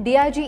DIG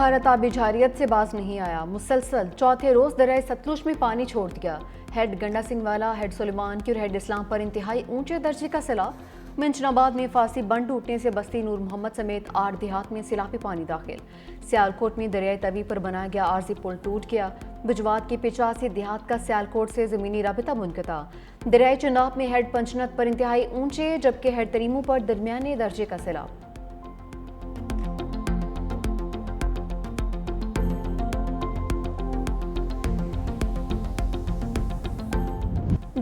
Bharat آبی جارحیت سے باز نہیں آیا، مسلسل چوتھے روز دریائے ستلج میں پانی چھوڑ دیا۔ ہیڈ گنڈا سنگھ والا، ہیڈ سلیمان کی اور ہیڈ اسلام پر انتہائی اونچے درجے کا سیلاب۔ منچن آباد میں فاسی بند ٹوٹنے سے بستی نور محمد سمیت 8 دیہات میں سیلابی پانی داخل۔ سیالکوٹ میں دریائے توی پر بنایا گیا عارضی پل ٹوٹ گیا۔ بجوات کے 85 دیہات کا سیالکوٹ سے زمینی رابطہ منقطع۔ دریائے چناب میں ہیڈ پنچنت پر انتہائی اونچے جبکہ ہیڈ تریمو پر درمیانے درجے کا سیلاب۔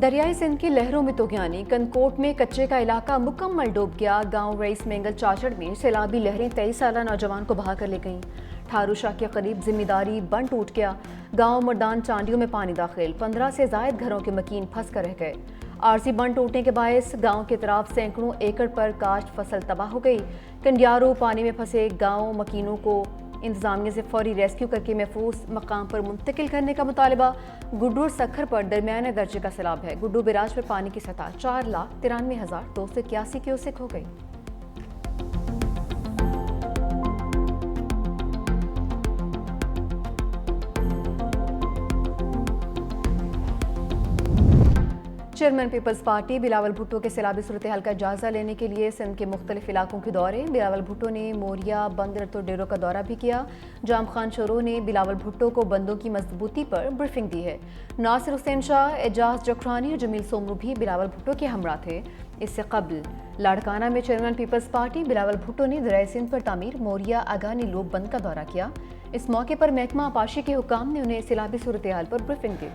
دریائے سندھ کی لہروں میں طغیانی، کنکوٹ میں کچے کا علاقہ مکمل ڈوب گیا۔ گاؤں رئیس مینگل چاچڑ میں سیلابی لہریں 23 سالہ نوجوان کو بہا کر لے گئیں۔ ٹھارو شاہ کے قریب ذمہ داری بند ٹوٹ گیا۔ گاؤں مردان چانڈیوں میں پانی داخل، 15 سے زائد گھروں کے مکین پھنس کر رہ گئے۔ عارضی بند ٹوٹنے کے باعث گاؤں کے اطراف سینکڑوں ایکڑ پر کاشت فصل تباہ ہو گئی۔ کنڈیارو پانی میں پھنسے گاؤں مکینوں کو انتظامیہ سے فوری ریسکیو کرکے محفوظ مقام پر منتقل کرنے کا مطالبہ۔ گڈو اور سکھر پر درمیانے درجے کا سیلاب ہے۔ گڈو بیراج پر پانی کی سطح 4,93,281 کیوسک ہو گئی۔ چیئرمین پیپلز پارٹی بلاول بھٹو کے سیلابی صورتحال کا جائزہ لینے کے لیے سندھ کے مختلف علاقوں کے دورے۔ بلاول بھٹو نے موریا بند رتو ڈیرو کا دورہ بھی کیا۔ جام خان چورو نے بلاول بھٹو کو بندوں کی مضبوطی پر بریفنگ دی ہے۔ ناصر حسین شاہ، اعجاز جکرانی اور جمیل سومرو بھی بلاول بھٹو کے ہمراہ تھے۔ اس سے قبل لاڑکانہ میں چیئرمین پیپلز پارٹی بلاول بھٹو نے دریائے سندھ پر تعمیر موریا اگانی لوپ بند کا دورہ کیا۔ اس موقع پر محکمہ آبپاشی کے حکام نے انہیں سیلابی صورتحال پر بریفنگ دی۔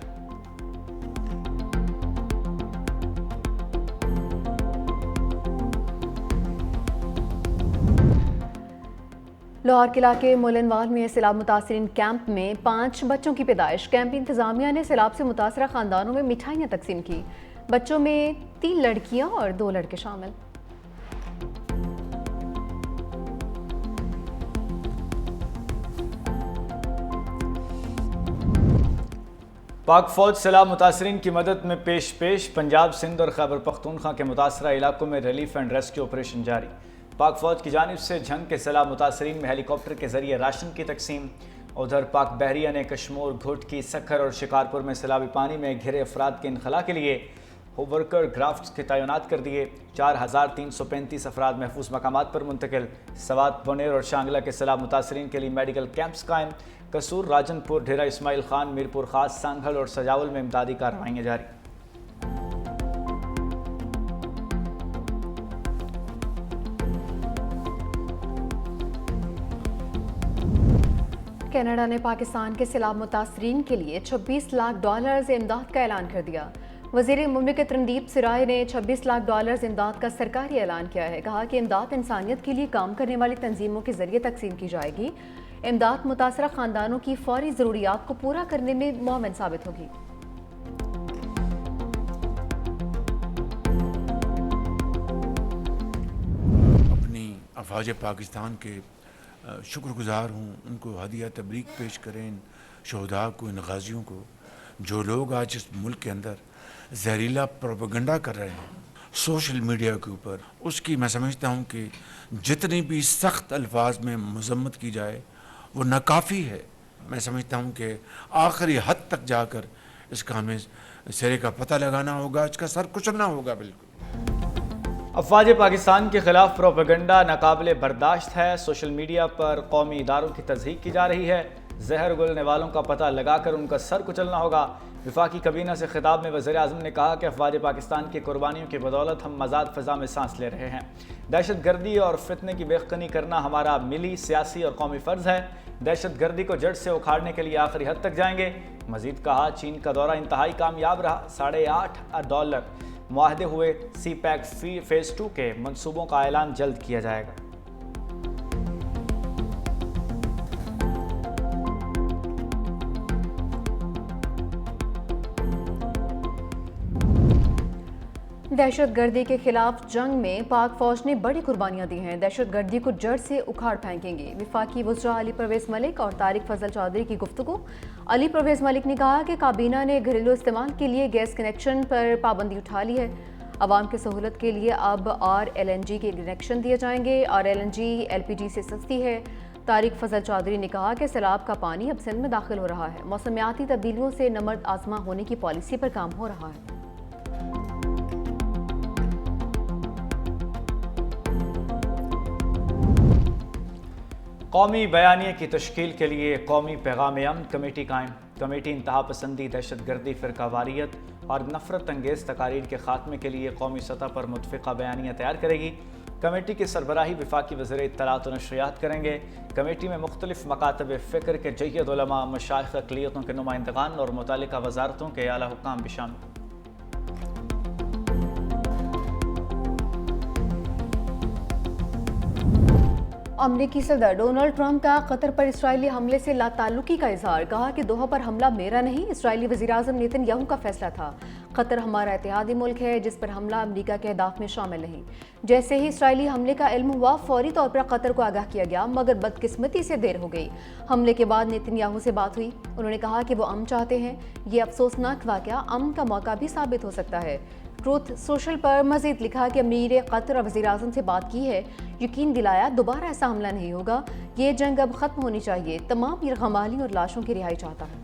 لاہور قلعہ کے مولنوال میں سیلاب متاثرین کیمپ میں 5 بچوں کی پیدائش۔ کیمپ انتظامیہ نے سیلاب سے متاثرہ خاندانوں میں مٹھائیاں تقسیم کی۔ بچوں میں 3 لڑکیاں اور 2 لڑکے شامل۔ پاک فوج سیلاب متاثرین کی مدد میں پیش۔ پنجاب، سندھ اور خیبر پختونخوا کے متاثرہ علاقوں میں ریلیف اینڈ ریسکیو آپریشن جاری۔ پاک فوج کی جانب سے جھنگ کے سیلاب متاثرین میں ہیلی کاپٹر کے ذریعے راشن کی تقسیم۔ ادھر پاک بحریہ نے کشمور، گھوٹکی، سکھر اور شکارپور میں سیلابی پانی میں گھرے افراد کے انخلاء کے لیے ورکر کرافٹس کے تعینات کر دیے۔ 4,335 افراد محفوظ مقامات پر منتقل۔ سوات، بونیر اور شانگلہ کے سیلاب متاثرین کے لیے میڈیکل کیمپس قائم۔ قصور، راجن پور، ڈھیرہ اسماعیل خان، میرپور خاص، سانگھل اور سجاول میں امدادی کارروائیاں جاری۔ کینیڈا نے پاکستان کے سیلاب متاثرین کے لیے $26 لاکھ امداد کا اعلان کر دیا۔ وزیر مملکت رندیپ سرائے نے $26 لاکھ امداد کا سرکاری اعلان کیا ہے۔ کہا کہ امداد انسانیت کے لیے کام کرنے والی تنظیموں کے ذریعے تقسیم کی جائے گی۔ امداد متاثرہ خاندانوں کی فوری ضروریات کو پورا کرنے میں معاون ثابت ہوگی۔ اپنی افواج پاکستان کے شکر گزار ہوں، ان کو ہدیہ تبریک پیش کریں، ان شہداء کو، ان غازیوں کو، جو لوگ آج اس ملک کے اندر زہریلا پروپیگنڈا کر رہے ہیں سوشل میڈیا کے اوپر، اس کی میں سمجھتا ہوں کہ جتنی بھی سخت الفاظ میں مذمت کی جائے وہ ناکافی ہے۔ میں سمجھتا ہوں کہ آخری حد تک جا کر اس کا ہمیں سرے کا پتہ لگانا ہوگا، اس کا سر کچلنا ہوگا۔ بالکل افواج پاکستان کے خلاف پروپیگنڈا ناقابل برداشت ہے۔ سوشل میڈیا پر قومی اداروں کی تضحیک کی جا رہی ہے۔ زہر گلنے والوں کا پتہ لگا کر ان کا سر کچلنا ہوگا۔ وفاقی کابینہ سے خطاب میں وزیر اعظم نے کہا کہ افواج پاکستان کی قربانیوں کی بدولت ہم آزاد فضا میں سانس لے رہے ہیں۔ دہشت گردی اور فتنے کی بےخنی کرنا ہمارا ملی، سیاسی اور قومی فرض ہے۔ دہشت گردی کو جڑ سے اکھاڑنے کے لیے آخری حد تک جائیں گے۔ مزید کہا چین کا دورہ انتہائی کامیاب رہا۔ $8.5 معاہدے ہوئے۔ سی پیک فیز 2 کے منصوبوں کا اعلان جلد کیا جائے گا۔ دہشت گردی کے خلاف جنگ میں پاک فوج نے بڑی قربانیاں دی ہیں۔ دہشت گردی کو جڑ سے اکھاڑ پھینکیں گے۔ وفاقی وزراء علی پرویز ملک اور طارق فضل چودھری کی گفتگو۔ علی پرویز ملک نے کہا کہ کابینہ نے گھریلو استعمال کے لیے گیس کنیکشن پر پابندی اٹھا لی ہے۔ عوام کی سہولت کے لیے اب RLNG کے کنیکشن دیے جائیں گے۔ RLNG LPG سے سستی ہے۔ طارق فضل چودھری نے کہا کہ سیلاب کا پانی اب سندھ میں داخل ہو رہا ہے، موسمیاتی تبدیلیوں سے نمرد آزما ہونے کی پالیسی پر کام ہو رہا ہے۔ قومی بیانیے کی تشکیل کے لیے قومی پیغام امن کمیٹی قائم۔ کمیٹی انتہا پسندی، دہشت گردی، فرقہ واریت اور نفرت انگیز تقاریر کے خاتمے کے لیے قومی سطح پر متفقہ بیانیہ تیار کرے گی۔ کمیٹی کی سربراہی وفاقی وزیر اطلاعات و نشریات کریں گے۔ کمیٹی میں مختلف مکاتب فکر کے جید علماء، مشائخ اقلیتوں کے نمائندگان اور متعلقہ وزارتوں کے اعلیٰ حکام بھی شامل۔ امریکی صدر ڈونلڈ ٹرمپ کا قطر پر اسرائیلی حملے سے لا تعلقی کا اظہار، کہا کہ دوحہ پر حملہ میرا نہیں، اسرائیلی وزیراعظم نیتن یاہو کا فیصلہ تھا۔ قطر ہمارا اتحادی ملک ہے جس پر حملہ امریکہ کے اہداف میں شامل نہیں۔ جیسے ہی اسرائیلی حملے کا علم ہوا فوری طور پر قطر کو آگاہ کیا گیا، مگر بدقسمتی سے دیر ہو گئی۔ حملے کے بعد نیتن یاہو سے بات ہوئی، انہوں نے کہا کہ وہ امن چاہتے ہیں۔ یہ افسوسناک واقعہ امن کا موقع بھی ثابت ہو سکتا ہے۔ ٹروتھ سوشل پر مزید لکھا کہ امیر قطر اور وزیراعظم سے بات کی ہے، یقین دلایا دوبارہ ایسا حملہ نہیں ہوگا، یہ جنگ اب ختم ہونی چاہیے، تمام یرغمالی اور لاشوں کی رہائی چاہتا ہے۔